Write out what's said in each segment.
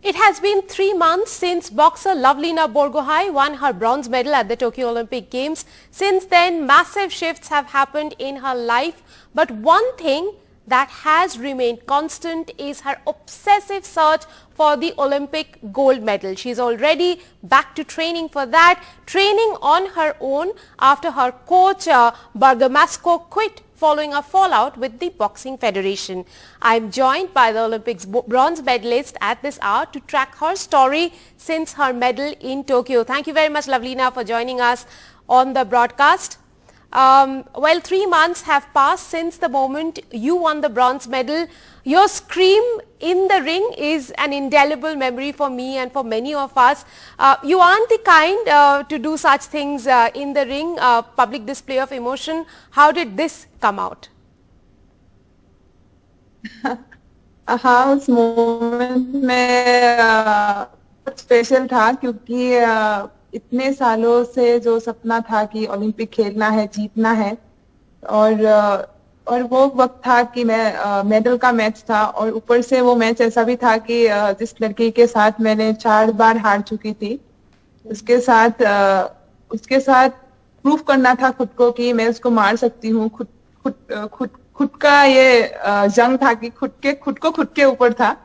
It has been 3 months since boxer Lovelina Borgohain won her bronze medal at the Tokyo Olympic Games. Since then, massive shifts have happened in her life. But one thing that has remained constant is her obsessive search for the Olympic gold medal. She is already back to training for that, training on her own after her coach Bergamasco quit following a fallout with the Boxing Federation. I am joined by the Olympics bronze medalist at this hour to track her story since her medal in Tokyo. Thank you very much, Lovelina, for joining us on the broadcast. Well, 3 months have passed since the moment you won the bronze medal. Your scream in the ring is an indelible memory for me and for many of us. You aren't the kind to do such things in the ring, public display of emotion. How did this come out? हाँ, उस moment में बहुत special था क्योंकि इतने सालों से जो सपना था कि ओलंपिक खेलना है, जीतना है, और वो वक्त था कि मैं मेडल का मैच था, और ऊपर से वो मैच ऐसा भी था कि जिस लड़की के साथ मैंने 4 बार हार चुकी थी, उसके साथ प्रूफ करना था खुद को कि मैं उसको मार सकती हूँ। खुद का ये जंग था कि खुद के ऊपर था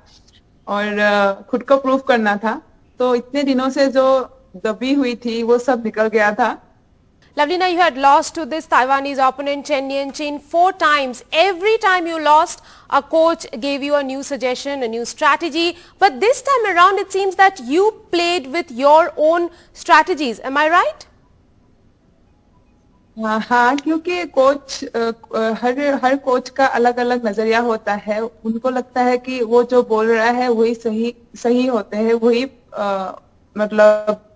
और खुद को प्रूफ करना था। तो इतने दिनों से जो दबी हुई थी वो सब निकल गया था। Lovelina, you had lost to this Taiwanese opponent Chen Nian-Chin 4 times. Every time you lost, a coach gave you a new suggestion, a new strategy. But this time around, it seems that you played with your own strategies. Am I right? हाँ, क्योंकि coach हर coach का अलग अलग नजरिया होता है। उनको लगता है कि वो जो बोल रहा है वही सही होते हैं, वही मतलब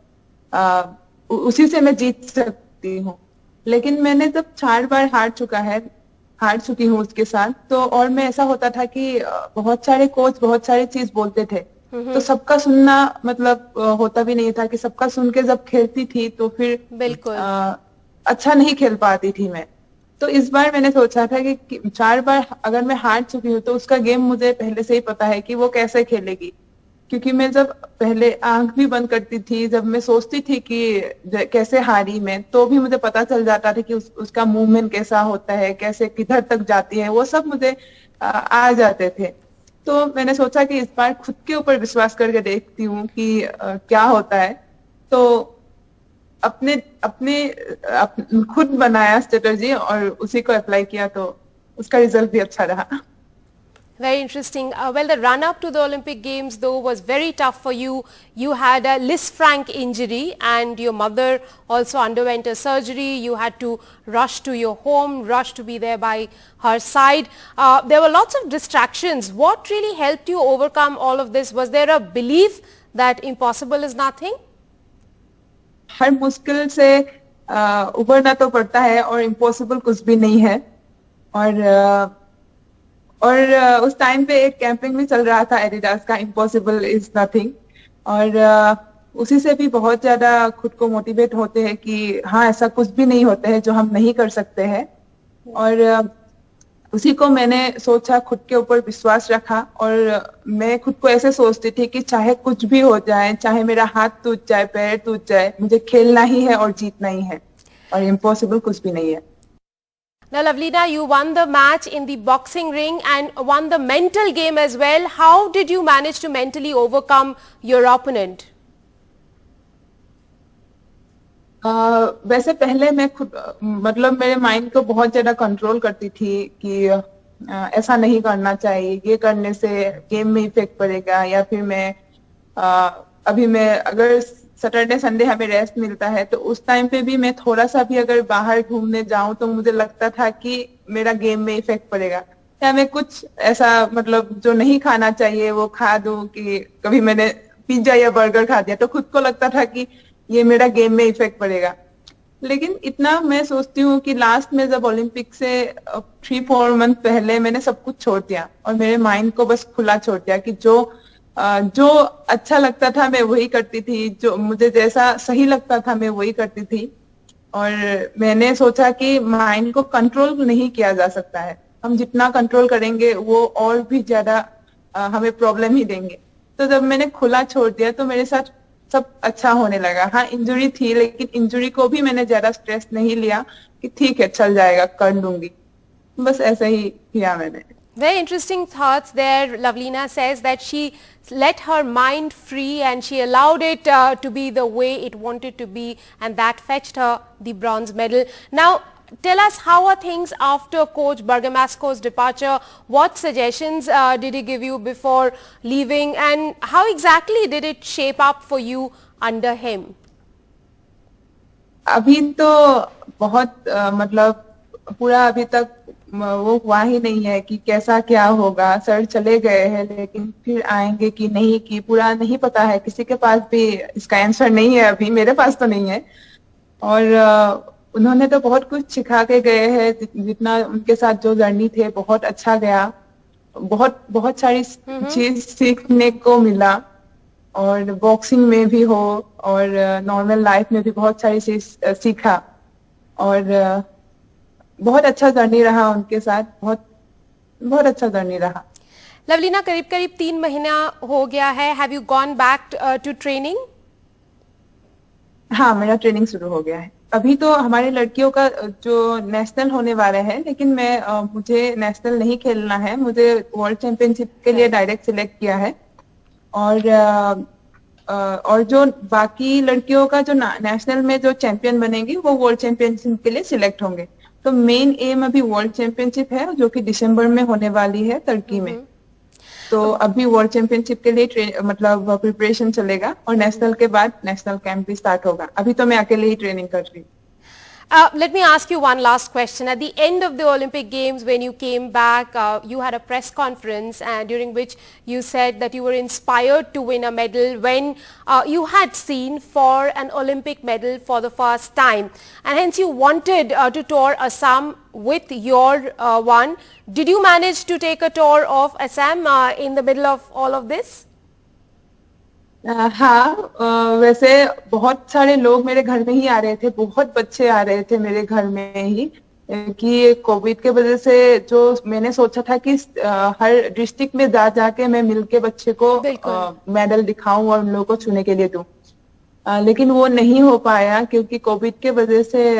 उसी से मैं जीत सकती हूँ। लेकिन मैंने जब 4 बार हार चुकी हूँ उसके साथ, तो और मैं ऐसा होता था कि बहुत सारे कोच बहुत सारी चीज बोलते थे, तो सबका सुनना मतलब होता भी नहीं था कि सबका सुन के जब खेलती थी तो फिर बिल्कुल अच्छा नहीं खेल पाती थी मैं। तो इस बार मैंने सोचा था कि 4 बार अगर मैं हार चुकी हूँ तो उसका गेम मुझे पहले से ही पता है कि वो कैसे खेलेगी, क्योंकि मैं जब पहले आंख भी बंद करती थी, जब मैं सोचती थी कि कैसे हारी मैं, तो भी मुझे पता चल जाता था कि उसका मूवमेंट कैसा होता है, कैसे किधर तक जाती है, वो सब मुझे आ जाते थे। तो मैंने सोचा कि इस बार खुद के ऊपर विश्वास करके देखती हूँ कि क्या होता है। तो अपने खुद बनाया स्ट्रेटजी और उसी को अप्लाई किया, तो उसका रिजल्ट भी अच्छा रहा। Very interesting. Well, the run-up to the Olympic Games, though, was very tough for you. You had a Lisfranc injury and your mother also underwent a surgery. You had to rush to your home, rush to be there by her side. There were lots of distractions. What really helped you overcome all of this? Was there a belief that impossible is nothing? हर मुश्किल से उबरना तो पड़ता है और impossible कुछ भी नहीं है। और उस टाइम पे एक कैंपेन भी चल रहा था एडिडास का, इम्पॉसिबल इज नथिंग, और उसी से भी बहुत ज्यादा खुद को मोटिवेट होते हैं कि हाँ, ऐसा कुछ भी नहीं होता है जो हम नहीं कर सकते हैं। और उसी को मैंने सोचा, खुद के ऊपर विश्वास रखा, और मैं खुद को ऐसे सोचती थी कि चाहे कुछ भी हो जाए, चाहे मेरा हाथ टूट जाए, पैर टूट जाए, मुझे खेलना ही है और जीतना ही है, और इम्पॉसिबल कुछ भी नहीं है। Now, Lovelina, you won the match in the boxing ring and won the mental game as well. How did you manage to mentally overcome your opponent? वैसे पहले मैं खुद मतलब मेरे माइंड को बहुत ज्यादा कंट्रोल करती थी कि ऐसा नहीं करना चाहिए, ये करने से गेम में इफेक्ट पड़ेगा, या फिर अभी मैं अगर सैटरडे संडे हमें रेस्ट मिलता है तो उस टाइम पे भी मैं थोड़ा सा भी अगर बाहर घूमने जाऊं तो मुझे लगता था कि मेरा गेम में इफेक्ट पड़ेगा, या मैं कुछ ऐसा मतलब जो नहीं खाना चाहिए वो खा दूं, कि कभी मैंने पिज्जा या बर्गर खा दिया तो खुद को लगता था कि ये मेरा गेम में इफेक्ट पड़ेगा। लेकिन इतना मैं सोचती हूँ कि लास्ट में जब ओलंपिक से 3-4 मंथ पहले मैंने सब कुछ छोड़ दिया और मेरे माइंड को बस खुला छोड़ दिया कि जो अच्छा लगता था मैं वही करती थी, जो मुझे जैसा सही लगता था मैं वही करती थी। और मैंने सोचा कि माइंड को कंट्रोल नहीं किया जा सकता है, हम जितना कंट्रोल करेंगे वो और भी ज्यादा हमें प्रॉब्लम ही देंगे। तो जब मैंने खुला छोड़ दिया तो मेरे साथ सब अच्छा होने लगा। हाँ, इंजरी थी, लेकिन इंजरी को भी मैंने ज्यादा स्ट्रेस नहीं लिया कि ठीक है चल जाएगा, कर लूंगी। बस ऐसे ही किया मैंने। Very interesting thoughts there. Lavlina says that she let her mind free and she allowed it to be the way it wanted to be, and that fetched her the bronze medal. Now, tell us, how are things after Coach Bergamasco's departure? What suggestions did he give you before leaving, and how exactly did it shape up for you under him? अभी तो बहुत मतलब पूरा अभी तक वो हुआ ही नहीं है कि कैसा क्या होगा। सर चले गए हैं, लेकिन फिर आएंगे कि नहीं, कि पूरा नहीं पता है। किसी के पास भी इसका आंसर नहीं है, अभी मेरे पास तो नहीं है। और उन्होंने तो बहुत कुछ सिखा के गए हैं। जितना उनके साथ जो जर्नी थे बहुत अच्छा गया, बहुत बहुत सारी चीज सीखने को मिला। और बॉक्सिंग में भी हो और नॉर्मल लाइफ में भी बहुत सारी चीज सीखा। और बहुत अच्छा जर्नी रहा उनके साथ, बहुत बहुत अच्छा जर्नी रहा। लवलीना, करीब करीब 3 महीना हो गया है। Have you gone back to training? हाँ, मेरा ट्रेनिंग शुरू हो गया है। अभी तो हमारी लड़कियों का जो नेशनल होने वाला है, लेकिन मुझे नेशनल नहीं खेलना है। मुझे वर्ल्ड चैंपियनशिप के लिए डायरेक्ट सिलेक्ट किया है। और जो बाकी लड़कियों का जो नेशनल में जो चैंपियन बनेंगी वो वर्ल्ड चैंपियनशिप के लिए सिलेक्ट होंगे। तो मेन एम अभी वर्ल्ड चैंपियनशिप है, जो कि दिसंबर में होने वाली है तुर्की में। तो अभी वर्ल्ड चैंपियनशिप के लिए मतलब प्रिपरेशन चलेगा, और नेशनल के बाद नेशनल कैंप भी स्टार्ट होगा। अभी तो मैं अकेले ही ट्रेनिंग कर रही हूँ। Let me ask you one last question. At the end of the Olympic Games, when you came back, you had a press conference during which you said that you were inspired to win a medal when you had seen for an Olympic medal for the first time. And hence you wanted to tour Assam with your one. Did you manage to take a tour of Assam in the middle of all of this? हाँ, वैसे बहुत सारे लोग मेरे घर में ही आ रहे थे, बहुत बच्चे आ रहे थे मेरे घर में ही। कि कोविड के वजह से जो मैंने सोचा था कि हर डिस्ट्रिक्ट में जाके मैं मिलके बच्चे को मेडल दिखाऊं और उन लोगों को छूने के लिए दूं, लेकिन वो नहीं हो पाया क्योंकि कोविड के वजह से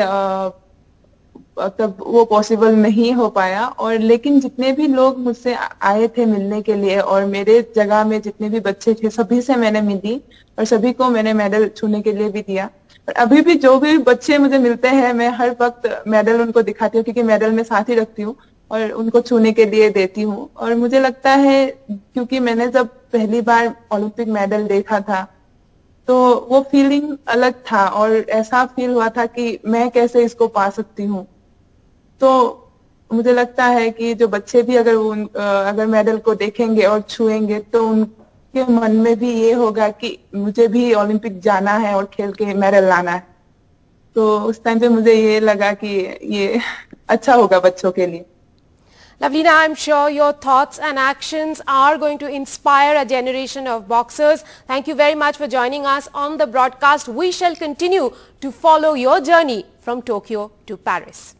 तब वो पॉसिबल नहीं हो पाया। और लेकिन जितने भी लोग मुझसे आए थे मिलने के लिए, और मेरे जगह में जितने भी बच्चे थे, सभी से मैंने मिली और सभी को मैंने मेडल छूने के लिए भी दिया। और अभी भी जो भी बच्चे मुझे मिलते हैं, मैं हर वक्त मेडल उनको दिखाती हूँ, क्योंकि मेडल मैं साथ ही रखती हूँ और उनको छूने के लिए देती हूँ। और मुझे लगता है, क्योंकि मैंने जब पहली बार ओलंपिक मेडल देखा था तो वो फीलिंग अलग था, और ऐसा फील हुआ था कि मैं कैसे इसको पा सकती हूँ। तो मुझे लगता है कि जो बच्चे भी अगर मेडल को देखेंगे और छुएंगे तो उनके मन में भी ये होगा कि मुझे भी ओलंपिक जाना है और खेल के मेडल लाना है। तो उस टाइम पे मुझे ये लगा कि ये अच्छा होगा बच्चों के लिए। Lavlina, I'm sure your thoughts and actions are going to inspire a generation of boxers. Thank you very much for joining us on the broadcast. We shall continue to follow your journey from Tokyo to Paris.